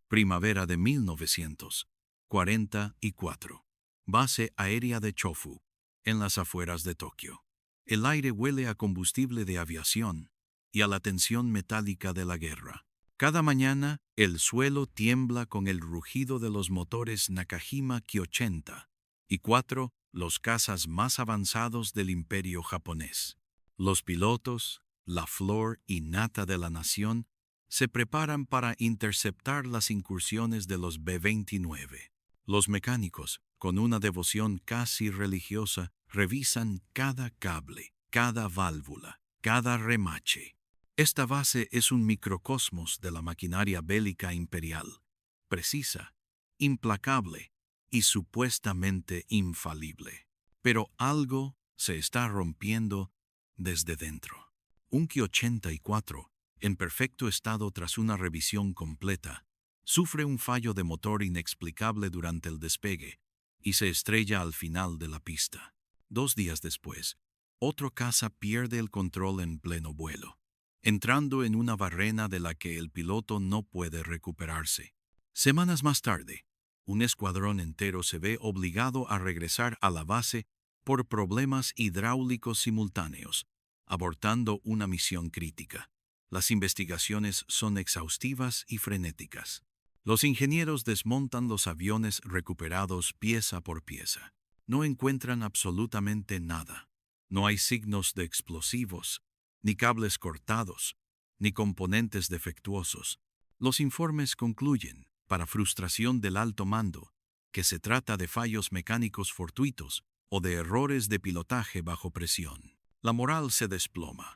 Primavera de 1944. Base aérea de Chofu, en las afueras de Tokio. El aire huele a combustible de aviación y a la tensión metálica de la guerra. Cada mañana, el suelo tiembla con el rugido de los motores Nakajima Ki-80 y 4, los cazas más avanzados del imperio japonés. Los pilotos, la flor y nata de la nación, se preparan para interceptar las incursiones de los B-29. Los mecánicos, con una devoción casi religiosa, revisan cada cable, cada válvula, cada remache. Esta base es un microcosmos de la maquinaria bélica imperial, precisa, implacable y supuestamente infalible. Pero algo se está rompiendo desde dentro. Un Ki-84, en perfecto estado tras una revisión completa, sufre un fallo de motor inexplicable durante el despegue y se estrella al final de la pista. 2 días después, otro caza pierde el control en pleno vuelo, entrando en una barrena de la que el piloto no puede recuperarse. Semanas más tarde, un escuadrón entero se ve obligado a regresar a la base por problemas hidráulicos simultáneos, abortando una misión crítica. Las investigaciones son exhaustivas y frenéticas. Los ingenieros desmontan los aviones recuperados pieza por pieza. No encuentran absolutamente nada. No hay signos de explosivos, ni cables cortados, ni componentes defectuosos. Los informes concluyen, para frustración del alto mando, que se trata de fallos mecánicos fortuitos o de errores de pilotaje bajo presión. La moral se desploma.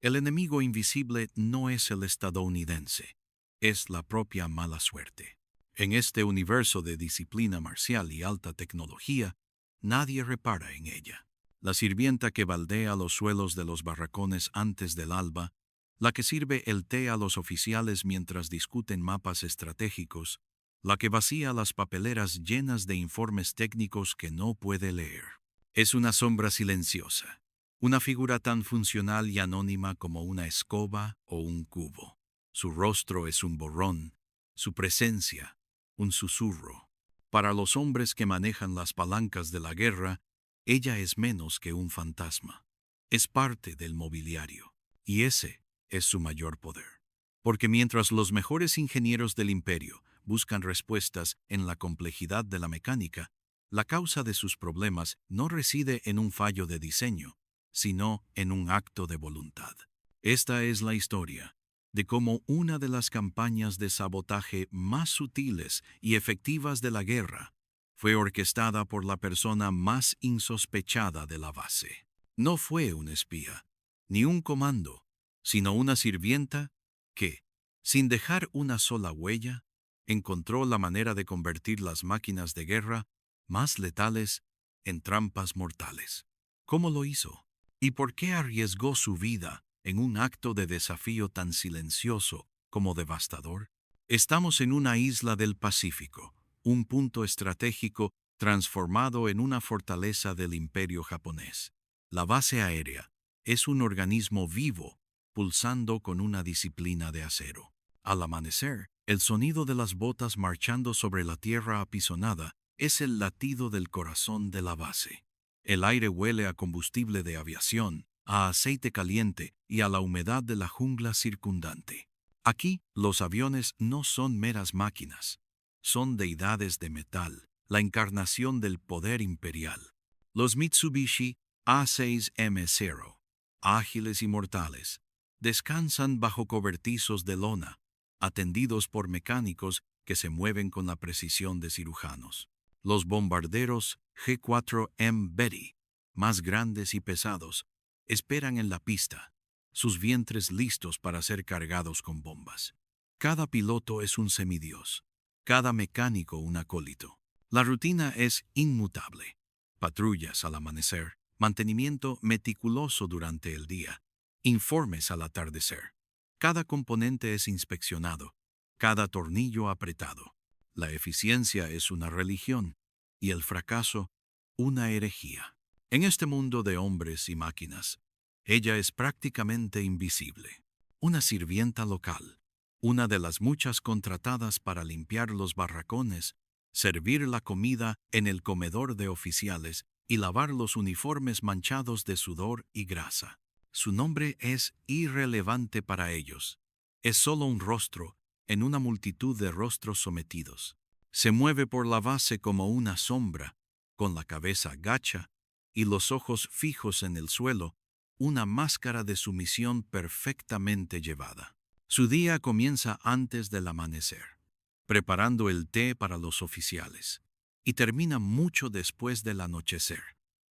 El enemigo invisible no es el estadounidense, es la propia mala suerte. En este universo de disciplina marcial y alta tecnología, nadie repara en ella. La sirvienta que baldea los suelos de los barracones antes del alba, la que sirve el té a los oficiales mientras discuten mapas estratégicos, la que vacía las papeleras llenas de informes técnicos que no puede leer. Es una sombra silenciosa, una figura tan funcional y anónima como una escoba o un cubo. Su rostro es un borrón, su presencia, un susurro. Para los hombres que manejan las palancas de la guerra, ella es menos que un fantasma. Es parte del mobiliario, y ese es su mayor poder. Porque mientras los mejores ingenieros del imperio buscan respuestas en la complejidad de la mecánica, la causa de sus problemas no reside en un fallo de diseño, sino en un acto de voluntad. Esta es la historia de cómo una de las campañas de sabotaje más sutiles y efectivas de la guerra fue orquestada por la persona más insospechada de la base. No fue un espía, ni un comando, sino una sirvienta que, sin dejar una sola huella, encontró la manera de convertir las máquinas de guerra más letales en trampas mortales. ¿Cómo lo hizo? ¿Y por qué arriesgó su vida en un acto de desafío tan silencioso como devastador? Estamos en una isla del Pacífico, un punto estratégico transformado en una fortaleza del imperio japonés. La base aérea es un organismo vivo, pulsando con una disciplina de acero. Al amanecer, el sonido de las botas marchando sobre la tierra apisonada es el latido del corazón de la base. El aire huele a combustible de aviación, a aceite caliente y a la humedad de la jungla circundante. Aquí, los aviones no son meras máquinas. Son deidades de metal, la encarnación del poder imperial. Los Mitsubishi A6M0, ágiles y mortales, descansan bajo cobertizos de lona, atendidos por mecánicos que se mueven con la precisión de cirujanos. Los bombarderos G4M Betty, más grandes y pesados, esperan en la pista, sus vientres listos para ser cargados con bombas. Cada piloto es un semidios, cada mecánico un acólito. La rutina es inmutable. Patrullas al amanecer, mantenimiento meticuloso durante el día, informes al atardecer. Cada componente es inspeccionado, cada tornillo apretado. La eficiencia es una religión y el fracaso una herejía. En este mundo de hombres y máquinas, ella es prácticamente invisible. Una sirvienta local, una de las muchas contratadas para limpiar los barracones, servir la comida en el comedor de oficiales y lavar los uniformes manchados de sudor y grasa. Su nombre es irrelevante para ellos. Es solo un rostro en una multitud de rostros sometidos. Se mueve por la base como una sombra, con la cabeza gacha y los ojos fijos en el suelo, una máscara de sumisión perfectamente llevada. Su día comienza antes del amanecer, preparando el té para los oficiales, y termina mucho después del anochecer,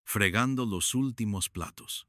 fregando los últimos platos.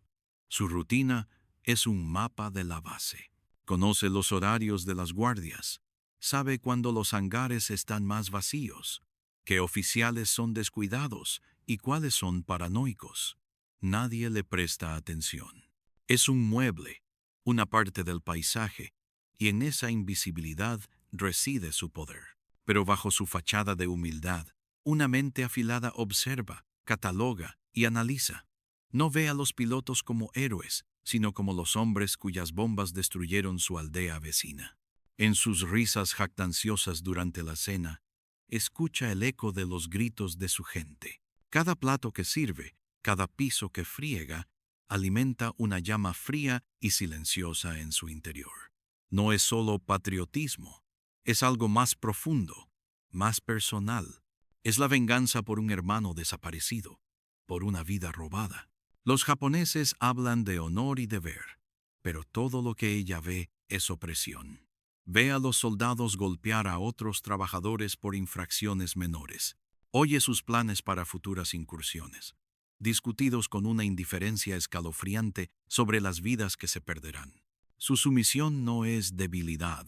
Su rutina es un mapa de la base. Conoce los horarios de las guardias, sabe cuándo los hangares están más vacíos, qué oficiales son descuidados y cuáles son paranoicos. Nadie le presta atención. Es un mueble, una parte del paisaje, y en esa invisibilidad reside su poder. Pero bajo su fachada de humildad, una mente afilada observa, cataloga y analiza. No ve a los pilotos como héroes, sino como los hombres cuyas bombas destruyeron su aldea vecina. En sus risas jactanciosas durante la cena, escucha el eco de los gritos de su gente. Cada plato que sirve, cada piso que friega, alimenta una llama fría y silenciosa en su interior. No es solo patriotismo, es algo más profundo, más personal. Es la venganza por un hermano desaparecido, por una vida robada. Los japoneses hablan de honor y deber, pero todo lo que ella ve es opresión. Ve a los soldados golpear a otros trabajadores por infracciones menores. Oye sus planes para futuras incursiones, discutidos con una indiferencia escalofriante sobre las vidas que se perderán. Su sumisión no es debilidad,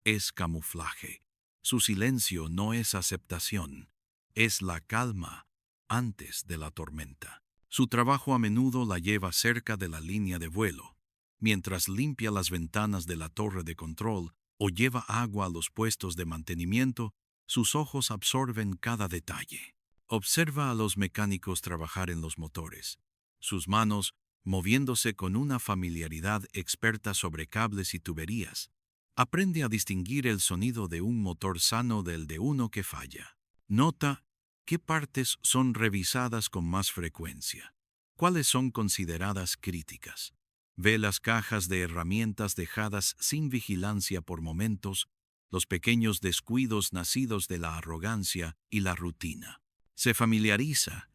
es camuflaje. Su silencio no es aceptación, es la calma antes de la tormenta. Su trabajo a menudo la lleva cerca de la línea de vuelo, mientras limpia las ventanas de la torre de control o lleva agua a los puestos de mantenimiento. Sus ojos absorben cada detalle. Observa a los mecánicos trabajar en los motores, sus manos moviéndose con una familiaridad experta sobre cables y tuberías. Aprende a distinguir el sonido de un motor sano del de uno que falla. Nota qué partes son revisadas con más frecuencia, cuáles son consideradas críticas. Ve las cajas de herramientas dejadas sin vigilancia por momentos, los pequeños descuidos nacidos de la arrogancia y la rutina. Se familiariza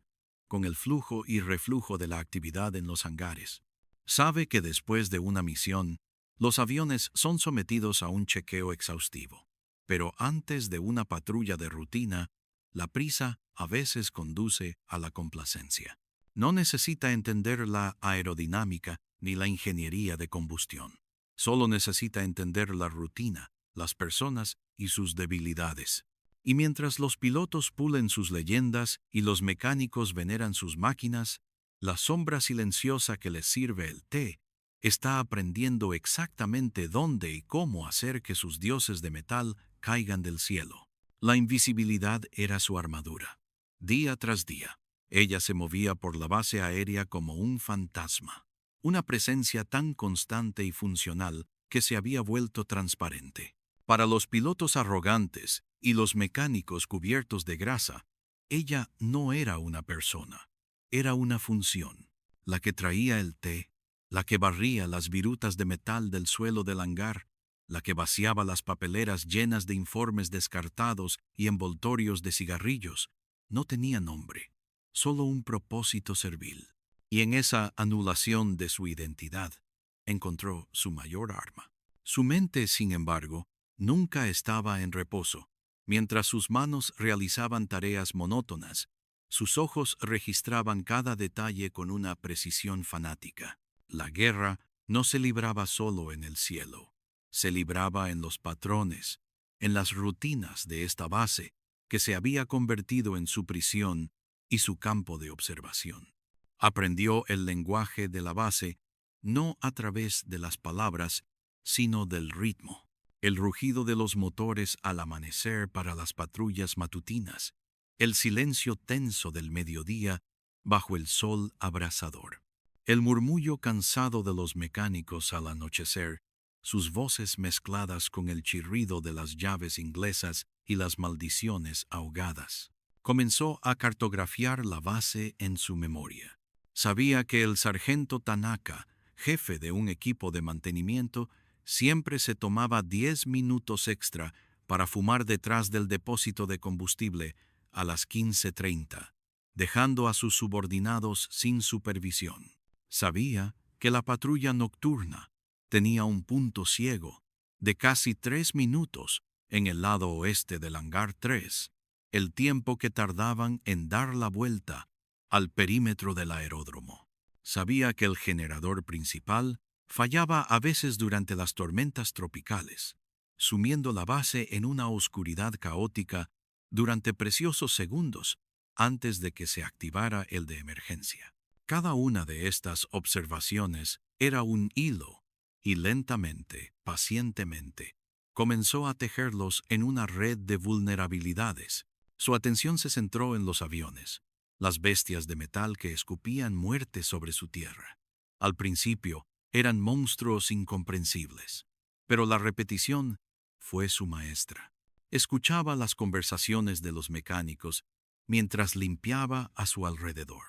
con el flujo y reflujo de la actividad en los hangares. Sabe que después de una misión, los aviones son sometidos a un chequeo exhaustivo. Pero antes de una patrulla de rutina, la prisa a veces conduce a la complacencia. No necesita entender la aerodinámica ni la ingeniería de combustión. Solo necesita entender la rutina, las personas y sus debilidades. Y mientras los pilotos pulen sus leyendas y los mecánicos veneran sus máquinas, la sombra silenciosa que les sirve el té está aprendiendo exactamente dónde y cómo hacer que sus dioses de metal caigan del cielo. La invisibilidad era su armadura. Día tras día, ella se movía por la base aérea como un fantasma, una presencia tan constante y funcional que se había vuelto transparente. Para los pilotos arrogantes y los mecánicos cubiertos de grasa, ella no era una persona, era una función, la que traía el té, la que barría las virutas de metal del suelo del hangar, la que vaciaba las papeleras llenas de informes descartados y envoltorios de cigarrillos. No tenía nombre, solo un propósito servil. Y en esa anulación de su identidad, encontró su mayor arma. Su mente, sin embargo, nunca estaba en reposo. Mientras sus manos realizaban tareas monótonas, sus ojos registraban cada detalle con una precisión fanática. La guerra no se libraba solo en el cielo, se libraba en los patrones, en las rutinas de esta base, que se había convertido en su prisión y su campo de observación. Aprendió el lenguaje de la base, no a través de las palabras, sino del ritmo. El rugido de los motores al amanecer para las patrullas matutinas, el silencio tenso del mediodía bajo el sol abrasador, el murmullo cansado de los mecánicos al anochecer, sus voces mezcladas con el chirrido de las llaves inglesas y las maldiciones ahogadas. Comenzó a cartografiar la base en su memoria. Sabía que el sargento Tanaka, jefe de un equipo de mantenimiento, siempre se tomaba 10 minutos extra para fumar detrás del depósito de combustible a las 15:30, dejando a sus subordinados sin supervisión. Sabía que la patrulla nocturna tenía un punto ciego de casi 3 minutos en el lado oeste del hangar 3, el tiempo que tardaban en dar la vuelta al perímetro del aeródromo. Sabía que el generador principal fallaba a veces durante las tormentas tropicales, sumiendo la base en una oscuridad caótica durante preciosos segundos antes de que se activara el de emergencia. Cada una de estas observaciones era un hilo, y lentamente, pacientemente, comenzó a tejerlos en una red de vulnerabilidades. Su atención se centró en los aviones, las bestias de metal que escupían muerte sobre su tierra. Al principio, eran monstruos incomprensibles, pero la repetición fue su maestra. Escuchaba las conversaciones de los mecánicos mientras limpiaba a su alrededor.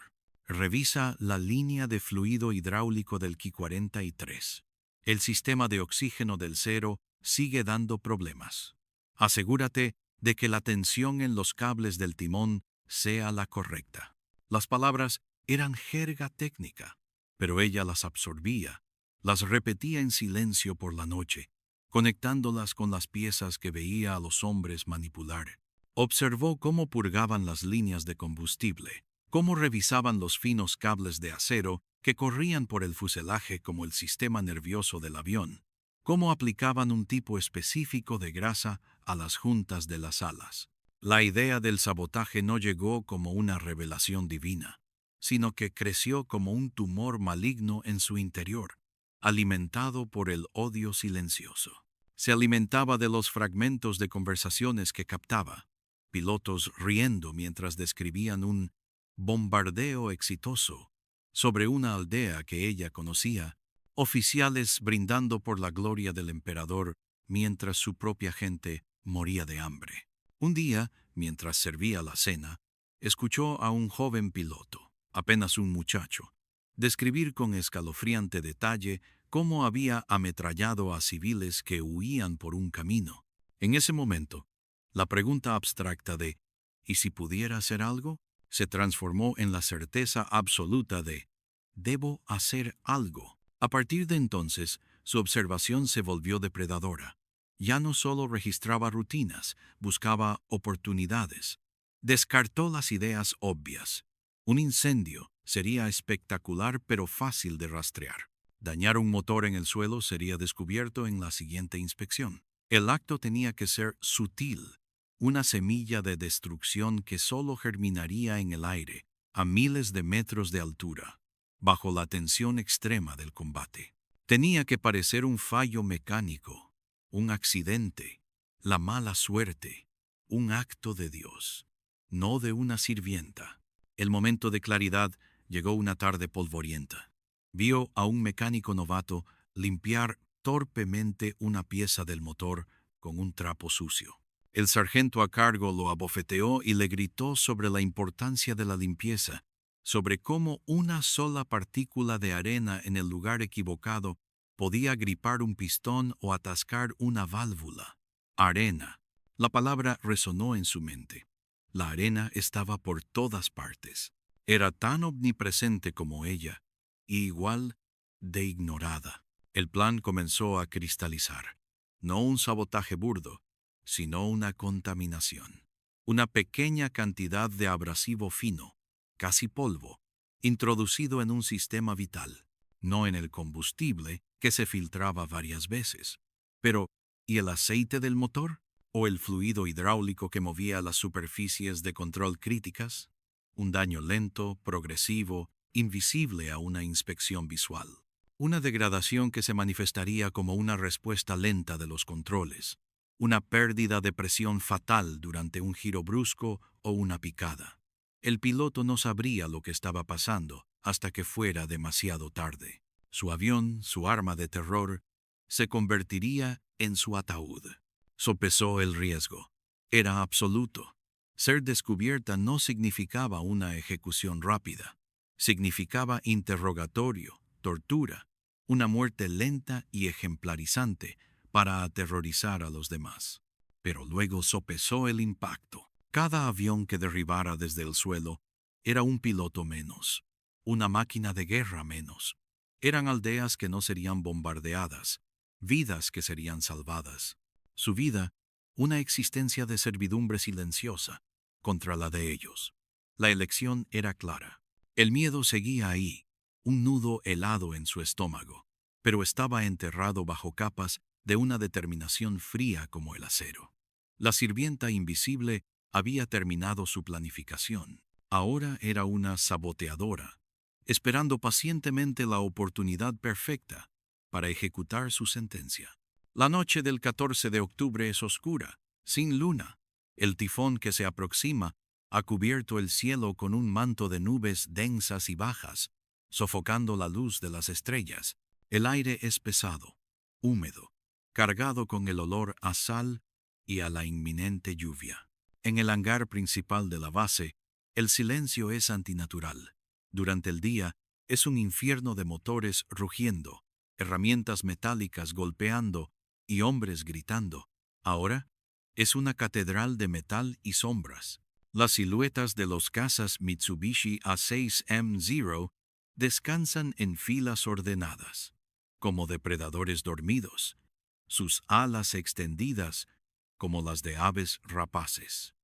Revisa la línea de fluido hidráulico del Ki-43. El sistema de oxígeno del Zero sigue dando problemas. Asegúrate de que la tensión en los cables del timón sea la correcta. Las palabras eran jerga técnica, pero ella las absorbía, las repetía en silencio por la noche, conectándolas con las piezas que veía a los hombres manipular. Observó cómo purgaban las líneas de combustible, cómo revisaban los finos cables de acero que corrían por el fuselaje como el sistema nervioso del avión, cómo aplicaban un tipo específico de grasa a las juntas de las alas. La idea del sabotaje no llegó como una revelación divina, sino que creció como un tumor maligno en su interior, alimentado por el odio silencioso. Se alimentaba de los fragmentos de conversaciones que captaba, pilotos riendo mientras describían un bombardeo exitoso sobre una aldea que ella conocía, oficiales brindando por la gloria del emperador mientras su propia gente moría de hambre. Un día, mientras servía la cena, escuchó a un joven piloto, apenas un muchacho, describir con escalofriante detalle cómo había ametrallado a civiles que huían por un camino. En ese momento, la pregunta abstracta de ¿y si pudiera hacer algo?, se transformó en la certeza absoluta de «debo hacer algo». A partir de entonces, su observación se volvió depredadora. Ya no solo registraba rutinas, buscaba oportunidades. Descartó las ideas obvias. Un incendio sería espectacular pero fácil de rastrear. Dañar un motor en el suelo sería descubierto en la siguiente inspección. El acto tenía que ser sutil, una semilla de destrucción que solo germinaría en el aire, a miles de metros de altura, bajo la tensión extrema del combate. Tenía que parecer un fallo mecánico, un accidente, la mala suerte, un acto de Dios, no de una sirvienta. El momento de claridad llegó una tarde polvorienta. Vio a un mecánico novato limpiar torpemente una pieza del motor con un trapo sucio. El sargento a cargo lo abofeteó y le gritó sobre la importancia de la limpieza, sobre cómo una sola partícula de arena en el lugar equivocado podía gripar un pistón o atascar una válvula. Arena. La palabra resonó en su mente. La arena estaba por todas partes. Era tan omnipresente como ella, y igual de ignorada. El plan comenzó a cristalizar. No un sabotaje burdo, sino una contaminación. Una pequeña cantidad de abrasivo fino, casi polvo, introducido en un sistema vital, no en el combustible que se filtraba varias veces. Pero, ¿y el aceite del motor? ¿O el fluido hidráulico que movía las superficies de control críticas? Un daño lento, progresivo, invisible a una inspección visual. Una degradación que se manifestaría como una respuesta lenta de los controles. Una pérdida de presión fatal durante un giro brusco o una picada. El piloto no sabría lo que estaba pasando hasta que fuera demasiado tarde. Su avión, su arma de terror, se convertiría en su ataúd. Sopesó el riesgo. Era absoluto. Ser descubierta no significaba una ejecución rápida. Significaba interrogatorio, tortura, una muerte lenta y ejemplarizante para aterrorizar a los demás. Pero luego sopesó el impacto. Cada avión que derribara desde el suelo era un piloto menos, una máquina de guerra menos. Eran aldeas que no serían bombardeadas, vidas que serían salvadas. Su vida, una existencia de servidumbre silenciosa contra la de ellos. La elección era clara. El miedo seguía ahí, un nudo helado en su estómago, pero estaba enterrado bajo capas de una determinación fría como el acero. La sirvienta invisible había terminado su planificación. Ahora era una saboteadora, esperando pacientemente la oportunidad perfecta para ejecutar su sentencia. La noche del 14 de octubre es oscura, sin luna. El tifón que se aproxima ha cubierto el cielo con un manto de nubes densas y bajas, sofocando la luz de las estrellas. El aire es pesado, húmedo, cargado con el olor a sal y a la inminente lluvia. En el hangar principal de la base, el silencio es antinatural. Durante el día, es un infierno de motores rugiendo, herramientas metálicas golpeando y hombres gritando. Ahora, es una catedral de metal y sombras. Las siluetas de los cazas Mitsubishi A6M0 descansan en filas ordenadas, como depredadores dormidos, sus alas extendidas como las de aves rapaces.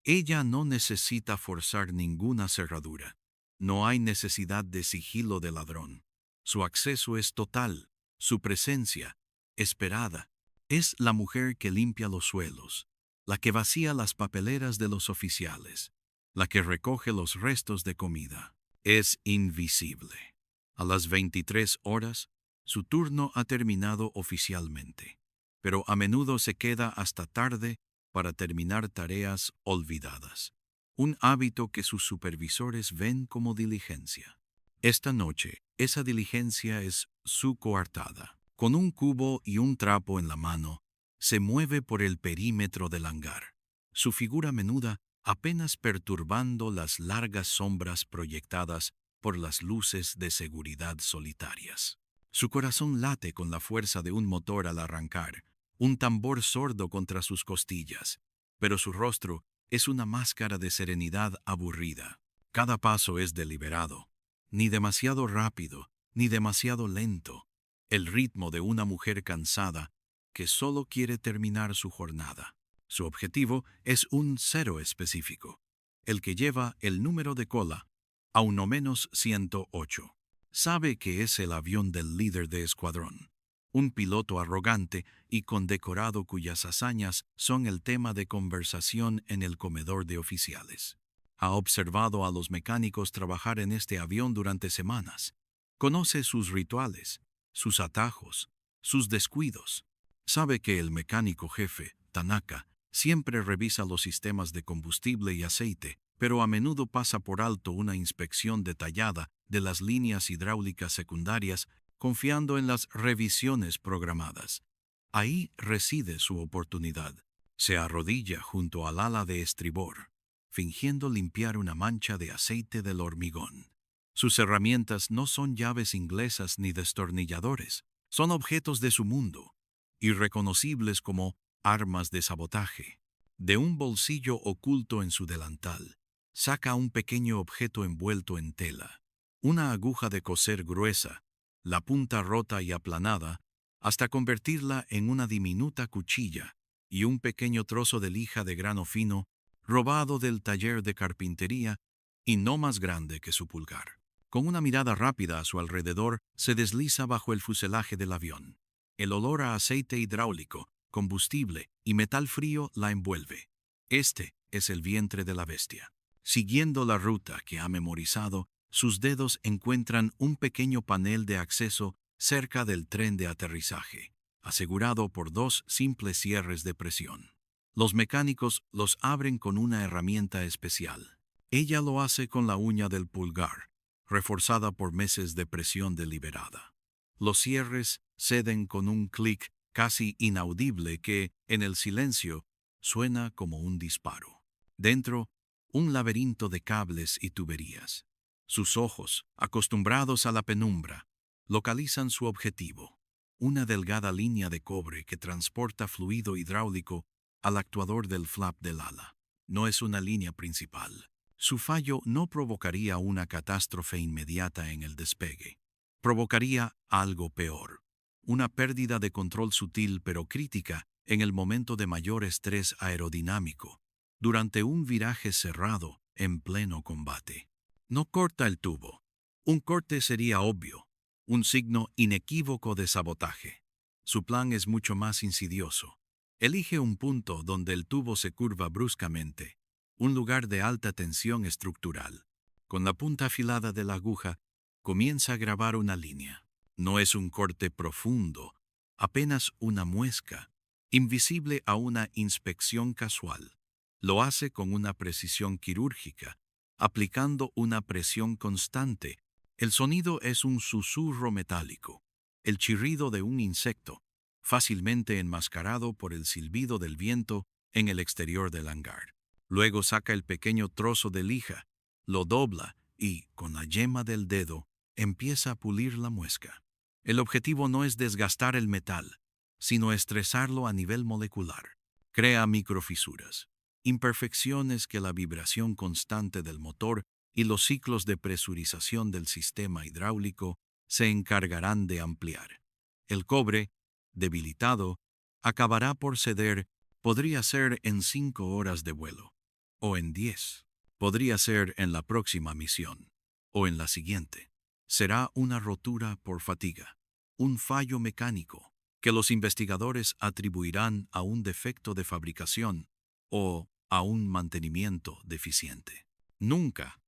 Ella no necesita forzar ninguna cerradura. No hay necesidad de sigilo de ladrón. Su acceso es total, su presencia, esperada. Es la mujer que limpia los suelos, la que vacía las papeleras de los oficiales, la que recoge los restos de comida. Es invisible. A las 23 horas, su turno ha terminado oficialmente, pero a menudo se queda hasta tarde para terminar tareas olvidadas. Un hábito que sus supervisores ven como diligencia. Esta noche, esa diligencia es su coartada. Con un cubo y un trapo en la mano, se mueve por el perímetro del hangar, su figura menuda apenas perturbando las largas sombras proyectadas por las luces de seguridad solitarias. Su corazón late con la fuerza de un motor al arrancar, un tambor sordo contra sus costillas, pero su rostro es una máscara de serenidad aburrida. Cada paso es deliberado, ni demasiado rápido, ni demasiado lento, el ritmo de una mujer cansada que solo quiere terminar su jornada. Su objetivo es un cero específico, el que lleva el número de cola a uno menos 108. Sabe que es el avión del líder de escuadrón, un piloto arrogante y condecorado cuyas hazañas son el tema de conversación en el comedor de oficiales. Ha observado a los mecánicos trabajar en este avión durante semanas. Conoce sus rituales, sus atajos, sus descuidos. Sabe que el mecánico jefe, Tanaka, siempre revisa los sistemas de combustible y aceite, pero a menudo pasa por alto una inspección detallada de las líneas hidráulicas secundarias, confiando en las revisiones programadas. Ahí reside su oportunidad. Se arrodilla junto al ala de estribor, fingiendo limpiar una mancha de aceite del hormigón. Sus herramientas no son llaves inglesas ni destornilladores, son objetos de su mundo, irreconocibles como armas de sabotaje. De un bolsillo oculto en su delantal, saca un pequeño objeto envuelto en tela, una aguja de coser gruesa, la punta rota y aplanada, hasta convertirla en una diminuta cuchilla, y un pequeño trozo de lija de grano fino, robado del taller de carpintería y no más grande que su pulgar. Con una mirada rápida a su alrededor, se desliza bajo el fuselaje del avión. El olor a aceite hidráulico, combustible y metal frío la envuelve. Este es el vientre de la bestia. Siguiendo la ruta que ha memorizado, sus dedos encuentran un pequeño panel de acceso cerca del tren de aterrizaje, asegurado por dos simples cierres de presión. Los mecánicos los abren con una herramienta especial. Ella lo hace con la uña del pulgar, reforzada por meses de presión deliberada. Los cierres ceden con un clic casi inaudible que, en el silencio, suena como un disparo. Dentro, un laberinto de cables y tuberías. Sus ojos, acostumbrados a la penumbra, localizan su objetivo, una delgada línea de cobre que transporta fluido hidráulico al actuador del flap del ala. No es una línea principal. Su fallo no provocaría una catástrofe inmediata en el despegue. Provocaría algo peor, una pérdida de control sutil pero crítica en el momento de mayor estrés aerodinámico, durante un viraje cerrado en pleno combate. No corta el tubo. Un corte sería obvio, un signo inequívoco de sabotaje. Su plan es mucho más insidioso. Elige un punto donde el tubo se curva bruscamente, un lugar de alta tensión estructural. Con la punta afilada de la aguja, comienza a grabar una línea. No es un corte profundo, apenas una muesca, invisible a una inspección casual. Lo hace con una precisión quirúrgica, aplicando una presión constante. El sonido es un susurro metálico, el chirrido de un insecto, fácilmente enmascarado por el silbido del viento en el exterior del hangar. Luego saca el pequeño trozo de lija, lo dobla y, con la yema del dedo, empieza a pulir la muesca. El objetivo no es desgastar el metal, sino estresarlo a nivel molecular. Crea microfisuras, imperfecciones que la vibración constante del motor y los ciclos de presurización del sistema hidráulico se encargarán de ampliar. El cobre, debilitado, acabará por ceder. Podría ser en 5 horas de vuelo, o en 10. Podría ser en la próxima misión, o en la siguiente. Será una rotura por fatiga, un fallo mecánico, que los investigadores atribuirán a un defecto de fabricación o a un mantenimiento deficiente. Nunca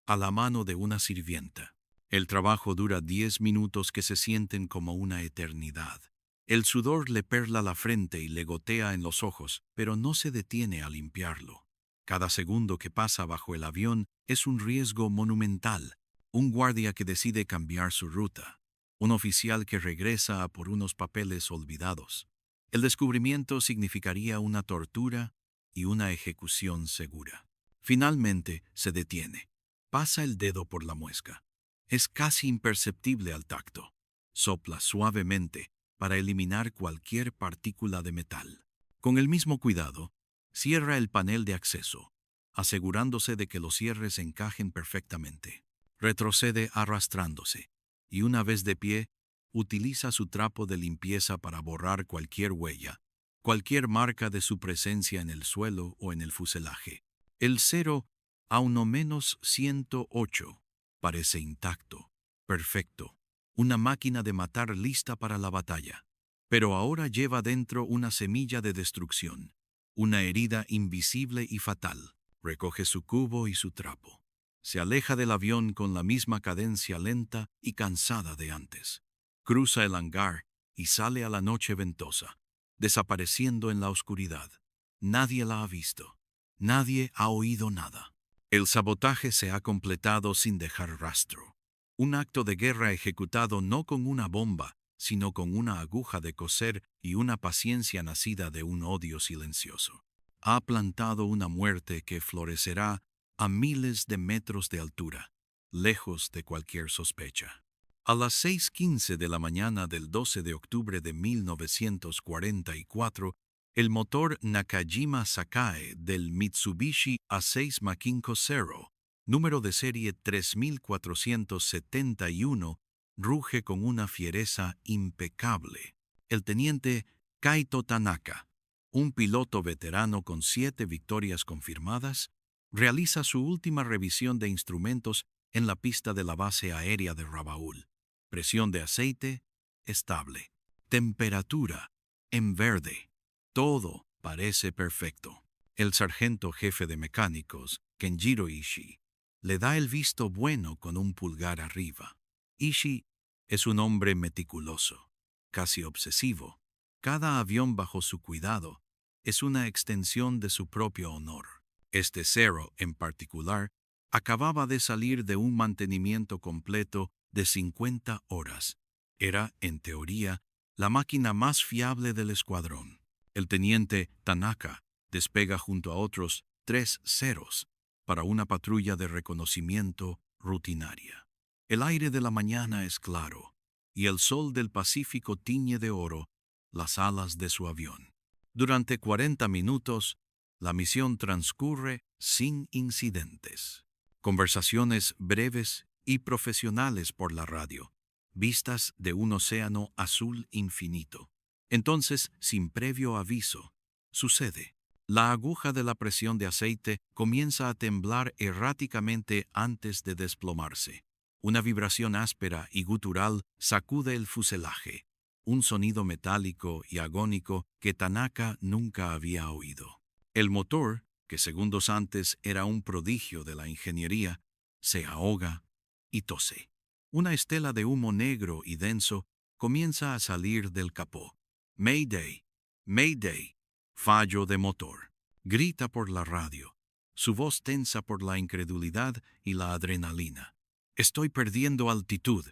a la mano de una sirvienta. El trabajo dura 10 minutos que se sienten como una eternidad. El sudor le perla la frente y le gotea en los ojos, pero no se detiene a limpiarlo. Cada segundo que pasa bajo el avión es un riesgo monumental. Un guardia que decide cambiar su ruta. Un oficial que regresa a por unos papeles olvidados. El descubrimiento significaría una tortura y una ejecución segura. Finalmente se detiene. Pasa el dedo por la muesca. Es casi imperceptible al tacto. Sopla suavemente para eliminar cualquier partícula de metal. Con el mismo cuidado, cierra el panel de acceso, asegurándose de que los cierres encajen perfectamente. Retrocede arrastrándose, y una vez de pie, utiliza su trapo de limpieza para borrar cualquier huella, cualquier marca de su presencia en el suelo o en el fuselaje. El 0 a uno menos 108 parece intacto, perfecto, una máquina de matar lista para la batalla. Pero ahora lleva dentro una semilla de destrucción, una herida invisible y fatal. Recoge su cubo y su trapo. Se aleja del avión con la misma cadencia lenta y cansada de antes. Cruza el hangar y sale a la noche ventosa, desapareciendo en la oscuridad. Nadie la ha visto. Nadie ha oído nada. El sabotaje se ha completado sin dejar rastro. Un acto de guerra ejecutado no con una bomba, sino con una aguja de coser y una paciencia nacida de un odio silencioso. Ha plantado una muerte que florecerá a miles de metros de altura, lejos de cualquier sospecha. A las 6:15 de la mañana del 12 de octubre de 1944, el motor Nakajima Sakae del Mitsubishi A6 Makinko Zero, número de serie 3471, ruge con una fiereza impecable. El teniente Kaito Tanaka, un piloto veterano con 7 victorias confirmadas, realiza su última revisión de instrumentos en la pista de la base aérea de Rabaul. Presión de aceite, estable. Temperatura, en verde. Todo parece perfecto. El sargento jefe de mecánicos, Kenjiro Ishii, le da el visto bueno con un pulgar arriba. Ishii es un hombre meticuloso, casi obsesivo. Cada avión bajo su cuidado es una extensión de su propio honor. Este Zero, en particular, acababa de salir de un mantenimiento completo de 50 horas. Era, en teoría, la máquina más fiable del escuadrón. El teniente Tanaka despega junto a otros 3 ceros para una patrulla de reconocimiento rutinaria. El aire de la mañana es claro y el sol del Pacífico tiñe de oro las alas de su avión. Durante 40 minutos, la misión transcurre sin incidentes. Conversaciones breves y profesionales por la radio, vistas de un océano azul infinito. Entonces, sin previo aviso, sucede. La aguja de la presión de aceite comienza a temblar erráticamente antes de desplomarse. Una vibración áspera y gutural sacude el fuselaje, un sonido metálico y agónico que Tanaka nunca había oído. El motor, que segundos antes era un prodigio de la ingeniería, se ahoga y tose. Una estela de humo negro y denso comienza a salir del capó. Mayday, Mayday, fallo de motor. Grita por la radio, su voz tensa por la incredulidad y la adrenalina. Estoy perdiendo altitud.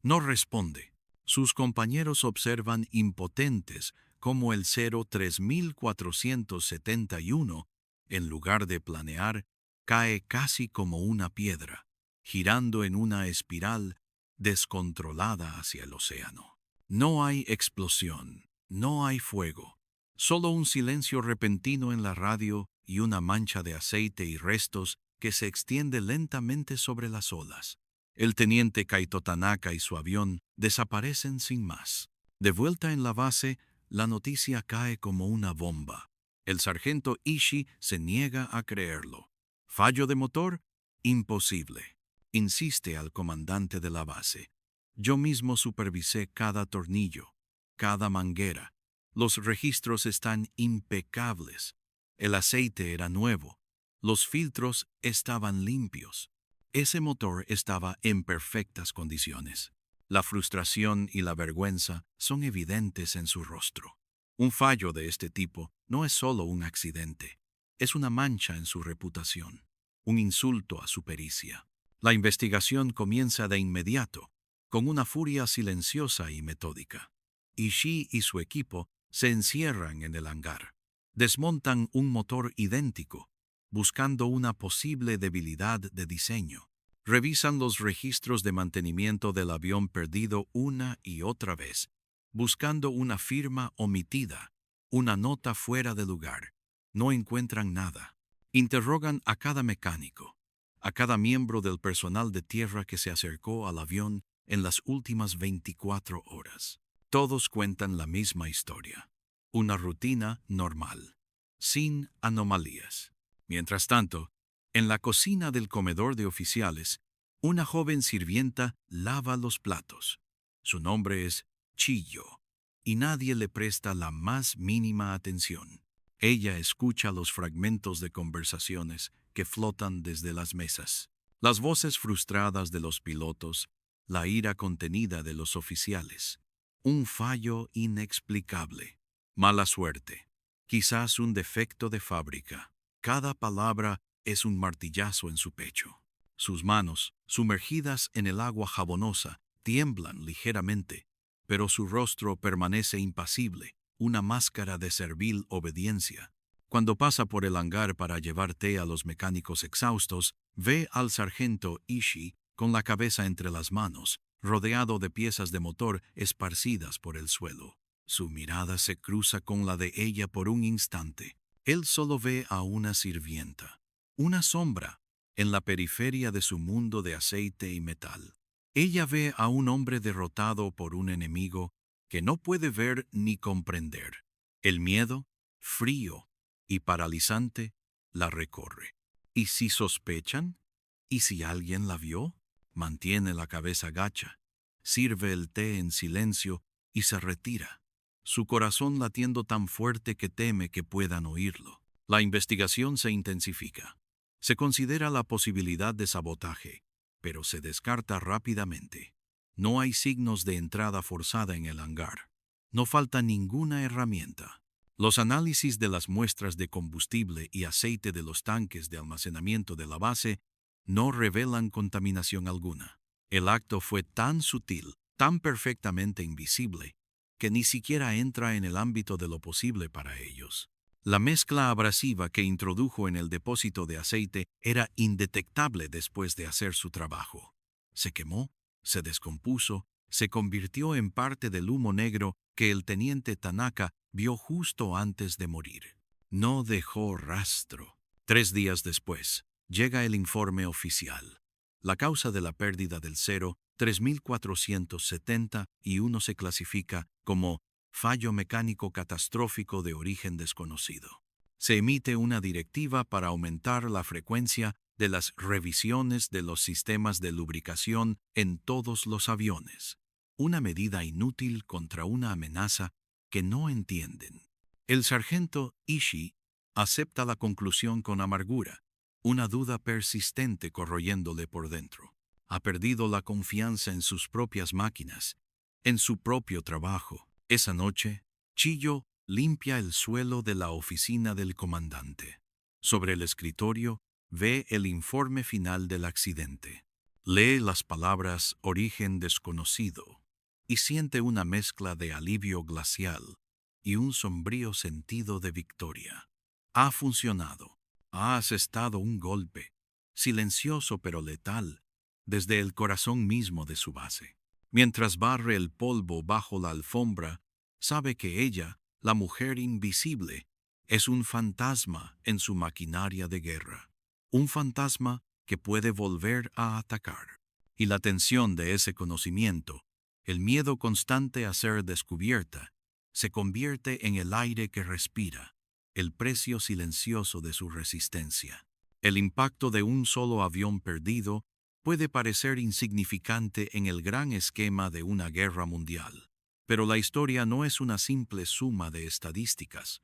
No responde. Sus compañeros observan impotentes cómo el 3471, en lugar de planear, cae casi como una piedra, girando en una espiral descontrolada hacia el océano. No hay explosión, no hay fuego, solo un silencio repentino en la radio y una mancha de aceite y restos que se extiende lentamente sobre las olas. El teniente Kaito Tanaka y su avión desaparecen sin más. De vuelta en la base, la noticia cae como una bomba. El sargento Ishii se niega a creerlo. ¿Fallo de motor? Imposible. Insiste al comandante de la base. Yo mismo supervisé cada tornillo, cada manguera. Los registros están impecables. El aceite era nuevo. Los filtros estaban limpios. Ese motor estaba en perfectas condiciones. La frustración y la vergüenza son evidentes en su rostro. Un fallo de este tipo no es solo un accidente, es una mancha en su reputación, un insulto a su pericia. La investigación comienza de inmediato, con una furia silenciosa y metódica. Ishii y su equipo se encierran en el hangar. Desmontan un motor idéntico, buscando una posible debilidad de diseño. Revisan los registros de mantenimiento del avión perdido una y otra vez, buscando una firma omitida, una nota fuera de lugar. No encuentran nada. Interrogan a cada mecánico, a cada miembro del personal de tierra que se acercó al avión en las últimas 24 horas. Todos cuentan la misma historia. Una rutina normal, sin anomalías. Mientras tanto, en la cocina del comedor de oficiales, una joven sirvienta lava los platos. Su nombre es Chiyo, y nadie le presta la más mínima atención. Ella escucha los fragmentos de conversaciones que flotan desde las mesas, las voces frustradas de los pilotos, la ira contenida de los oficiales. Un fallo inexplicable. Mala suerte. Quizás un defecto de fábrica. Cada palabra es un martillazo en su pecho. Sus manos, sumergidas en el agua jabonosa, tiemblan ligeramente, pero su rostro permanece impasible, una máscara de servil obediencia. Cuando pasa por el hangar para llevar té a los mecánicos exhaustos, ve al sargento Ishii con la cabeza entre las manos, rodeado de piezas de motor esparcidas por el suelo. Su mirada se cruza con la de ella por un instante. Él solo ve a una sirvienta, una sombra, en la periferia de su mundo de aceite y metal. Ella ve a un hombre derrotado por un enemigo que no puede ver ni comprender. El miedo, frío y paralizante, la recorre. ¿Y si sospechan? ¿Y si alguien la vio? Mantiene la cabeza gacha, sirve el té en silencio y se retira, su corazón latiendo tan fuerte que teme que puedan oírlo. La investigación se intensifica. Se considera la posibilidad de sabotaje, pero se descarta rápidamente. No hay signos de entrada forzada en el hangar. No falta ninguna herramienta. Los análisis de las muestras de combustible y aceite de los tanques de almacenamiento de la base no revelan contaminación alguna. El acto fue tan sutil, tan perfectamente invisible, que ni siquiera entra en el ámbito de lo posible para ellos. La mezcla abrasiva que introdujo en el depósito de aceite era indetectable después de hacer su trabajo. Se quemó, se descompuso, se convirtió en parte del humo negro que el teniente Tanaka vio justo antes de morir. No dejó rastro. 3 días después, llega el informe oficial. La causa de la pérdida del cero, 3470, y uno se clasifica como fallo mecánico catastrófico de origen desconocido. Se emite una directiva para aumentar la frecuencia de las revisiones de los sistemas de lubricación en todos los aviones. Una medida inútil contra una amenaza que no entienden. El sargento Ishii acepta la conclusión con amargura, una duda persistente corroyéndole por dentro. Ha perdido la confianza en sus propias máquinas, en su propio trabajo. Esa noche, Chiyo limpia el suelo de la oficina del comandante. Sobre el escritorio, ve el informe final del accidente. Lee las palabras origen desconocido y siente una mezcla de alivio glacial y un sombrío sentido de victoria. Ha funcionado. Ha asestado un golpe, silencioso pero letal, desde el corazón mismo de su base. Mientras barre el polvo bajo la alfombra, sabe que ella, la mujer invisible, es un fantasma en su maquinaria de guerra. Un fantasma que puede volver a atacar. Y la tensión de ese conocimiento, el miedo constante a ser descubierta, se convierte en el aire que respira, el precio silencioso de su resistencia. El impacto de un solo avión perdido puede parecer insignificante en el gran esquema de una guerra mundial, pero la historia no es una simple suma de estadísticas,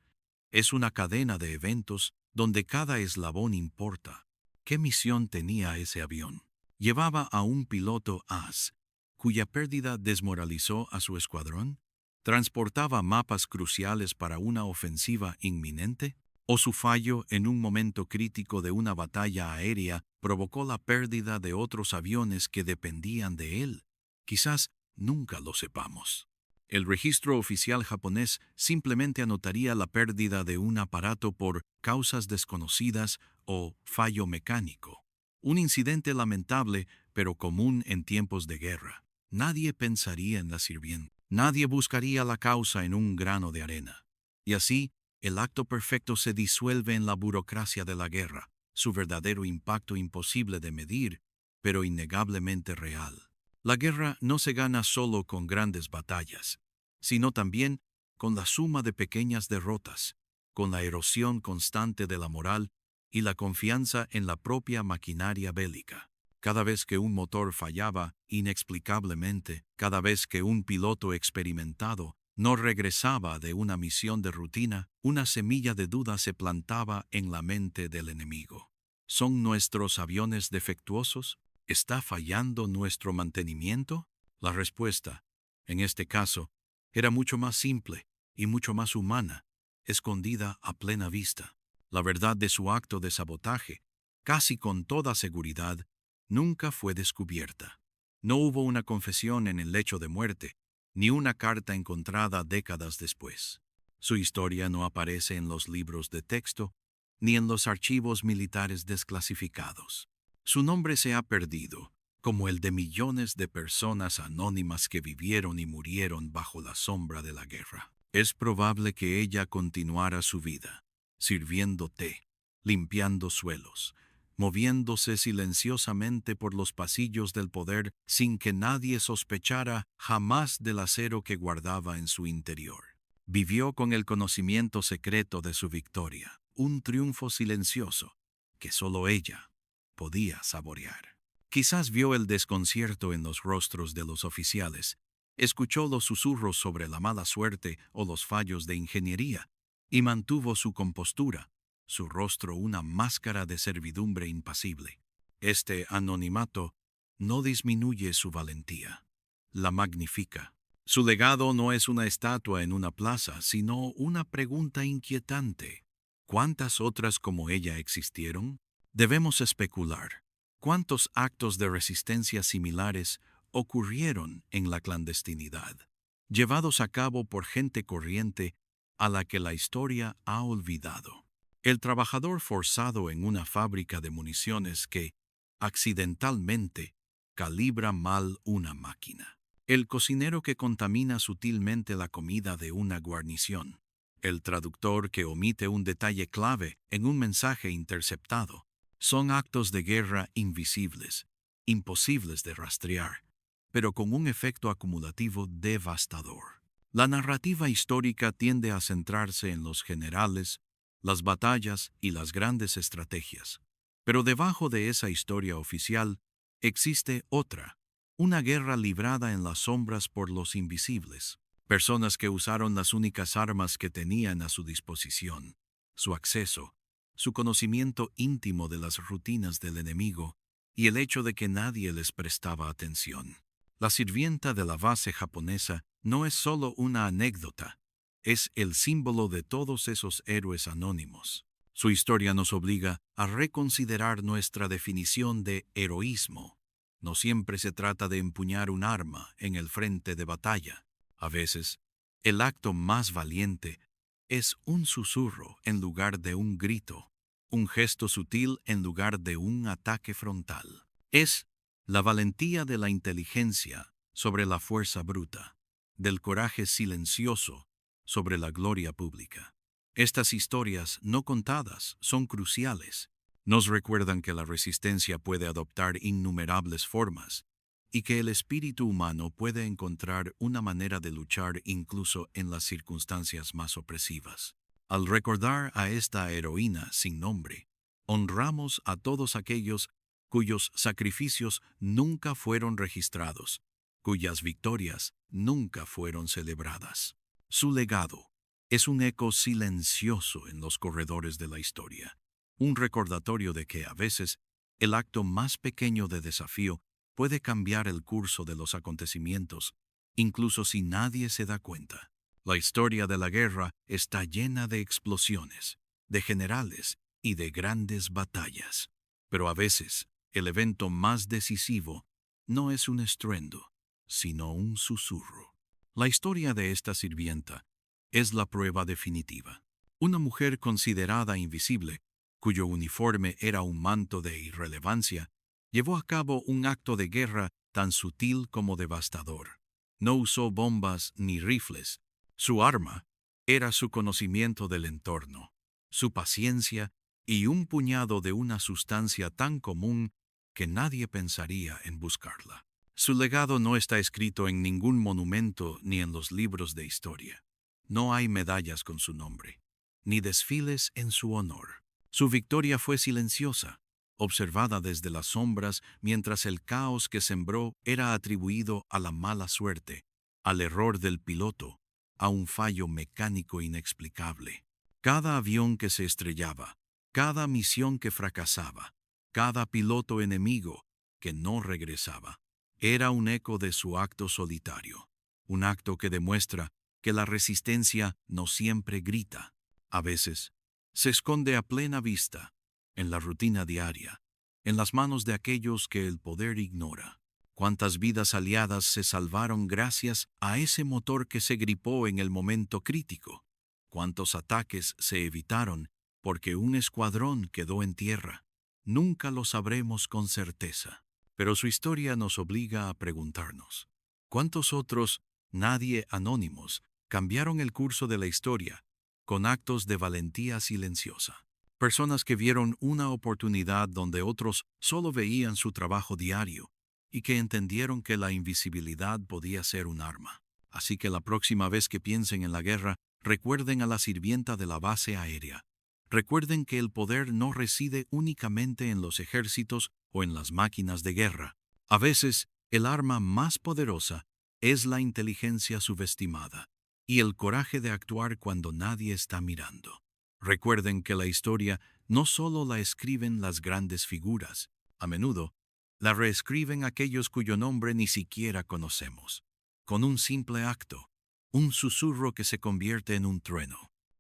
es una cadena de eventos donde cada eslabón importa. ¿Qué misión tenía ese avión? ¿Llevaba a un piloto as, cuya pérdida desmoralizó a su escuadrón? ¿Transportaba mapas cruciales para una ofensiva inminente? ¿O su fallo en un momento crítico de una batalla aérea provocó la pérdida de otros aviones que dependían de él? Quizás nunca lo sepamos. El registro oficial japonés simplemente anotaría la pérdida de un aparato por causas desconocidas o fallo mecánico. Un incidente lamentable, pero común en tiempos de guerra. Nadie pensaría en la sirvienta. Nadie buscaría la causa en un grano de arena. Y así, el acto perfecto se disuelve en la burocracia de la guerra, su verdadero impacto imposible de medir, pero innegablemente real. La guerra no se gana solo con grandes batallas, sino también con la suma de pequeñas derrotas, con la erosión constante de la moral y la confianza en la propia maquinaria bélica. Cada vez que un motor fallaba inexplicablemente, cada vez que un piloto experimentado no regresaba de una misión de rutina, una semilla de duda se plantaba en la mente del enemigo. ¿Son nuestros aviones defectuosos? ¿Está fallando nuestro mantenimiento? La respuesta, en este caso, era mucho más simple y mucho más humana, escondida a plena vista. La verdad de su acto de sabotaje, casi con toda seguridad, nunca fue descubierta. No hubo una confesión en el lecho de muerte, ni una carta encontrada décadas después. Su historia no aparece en los libros de texto, ni en los archivos militares desclasificados. Su nombre se ha perdido, como el de millones de personas anónimas que vivieron y murieron bajo la sombra de la guerra. Es probable que ella continuara su vida, sirviendo té, limpiando suelos, moviéndose silenciosamente por los pasillos del poder sin que nadie sospechara jamás del acero que guardaba en su interior. Vivió con el conocimiento secreto de su victoria, un triunfo silencioso que solo ella podía saborear. Quizás vio el desconcierto en los rostros de los oficiales, escuchó los susurros sobre la mala suerte o los fallos de ingeniería, y mantuvo su compostura, su rostro una máscara de servidumbre impasible. Este anonimato no disminuye su valentía, la magnifica. Su legado no es una estatua en una plaza, sino una pregunta inquietante. ¿Cuántas otras como ella existieron? Debemos especular. ¿Cuántos actos de resistencia similares ocurrieron en la clandestinidad? llevados a cabo por gente corriente a la que la historia ha olvidado. El trabajador forzado en una fábrica de municiones que, accidentalmente, calibra mal una máquina. El cocinero que contamina sutilmente la comida de una guarnición. El traductor que omite un detalle clave en un mensaje interceptado. Son actos de guerra invisibles, imposibles de rastrear, pero con un efecto acumulativo devastador. La narrativa histórica tiende a centrarse en los generales, las batallas y las grandes estrategias. Pero debajo de esa historia oficial existe otra, una guerra librada en las sombras por los invisibles, personas que usaron las únicas armas que tenían a su disposición, su acceso, su conocimiento íntimo de las rutinas del enemigo y el hecho de que nadie les prestaba atención. La sirvienta de la base japonesa no es solo una anécdota, es el símbolo de todos esos héroes anónimos. Su historia nos obliga a reconsiderar nuestra definición de heroísmo. No siempre se trata de empuñar un arma en el frente de batalla. A veces, el acto más valiente es un susurro en lugar de un grito, un gesto sutil en lugar de un ataque frontal. Es la valentía de la inteligencia sobre la fuerza bruta, del coraje silencioso sobre la gloria pública. Estas historias no contadas son cruciales. Nos recuerdan que la resistencia puede adoptar innumerables formas y que el espíritu humano puede encontrar una manera de luchar incluso en las circunstancias más opresivas. Al recordar a esta heroína sin nombre, honramos a todos aquellos cuyos sacrificios nunca fueron registrados, cuyas victorias nunca fueron celebradas. Su legado es un eco silencioso en los corredores de la historia, un recordatorio de que a veces el acto más pequeño de desafío puede cambiar el curso de los acontecimientos, incluso si nadie se da cuenta. La historia de la guerra está llena de explosiones, de generales y de grandes batallas. Pero a veces, el evento más decisivo no es un estruendo, sino un susurro. La historia de esta sirvienta es la prueba definitiva. Una mujer considerada invisible, cuyo uniforme era un manto de irrelevancia, llevó a cabo un acto de guerra tan sutil como devastador. No usó bombas ni rifles. Su arma era su conocimiento del entorno, su paciencia y un puñado de una sustancia tan común que nadie pensaría en buscarla. Su legado no está escrito en ningún monumento ni en los libros de historia. No hay medallas con su nombre, ni desfiles en su honor. Su victoria fue silenciosa, observada desde las sombras mientras el caos que sembró era atribuido a la mala suerte, al error del piloto, a un fallo mecánico inexplicable. Cada avión que se estrellaba, cada misión que fracasaba, cada piloto enemigo que no regresaba, era un eco de su acto solitario, un acto que demuestra que la resistencia no siempre grita. A veces, se esconde a plena vista, en la rutina diaria, en las manos de aquellos que el poder ignora. Cuántas vidas aliadas se salvaron gracias a ese motor que se gripó en el momento crítico. Cuántos ataques se evitaron porque un escuadrón quedó en tierra. Nunca lo sabremos con certeza. Pero su historia nos obliga a preguntarnos, ¿cuántos otros nadie anónimos cambiaron el curso de la historia con actos de valentía silenciosa? Personas que vieron una oportunidad donde otros solo veían su trabajo diario y que entendieron que la invisibilidad podía ser un arma. Así que la próxima vez que piensen en la guerra, recuerden a la sirvienta de la base aérea. Recuerden que el poder no reside únicamente en los ejércitos o en las máquinas de guerra. A veces, el arma más poderosa es la inteligencia subestimada y el coraje de actuar cuando nadie está mirando. Recuerden que la historia no solo la escriben las grandes figuras, a menudo la reescriben aquellos cuyo nombre ni siquiera conocemos, con un simple acto, un susurro que se convierte en un trueno,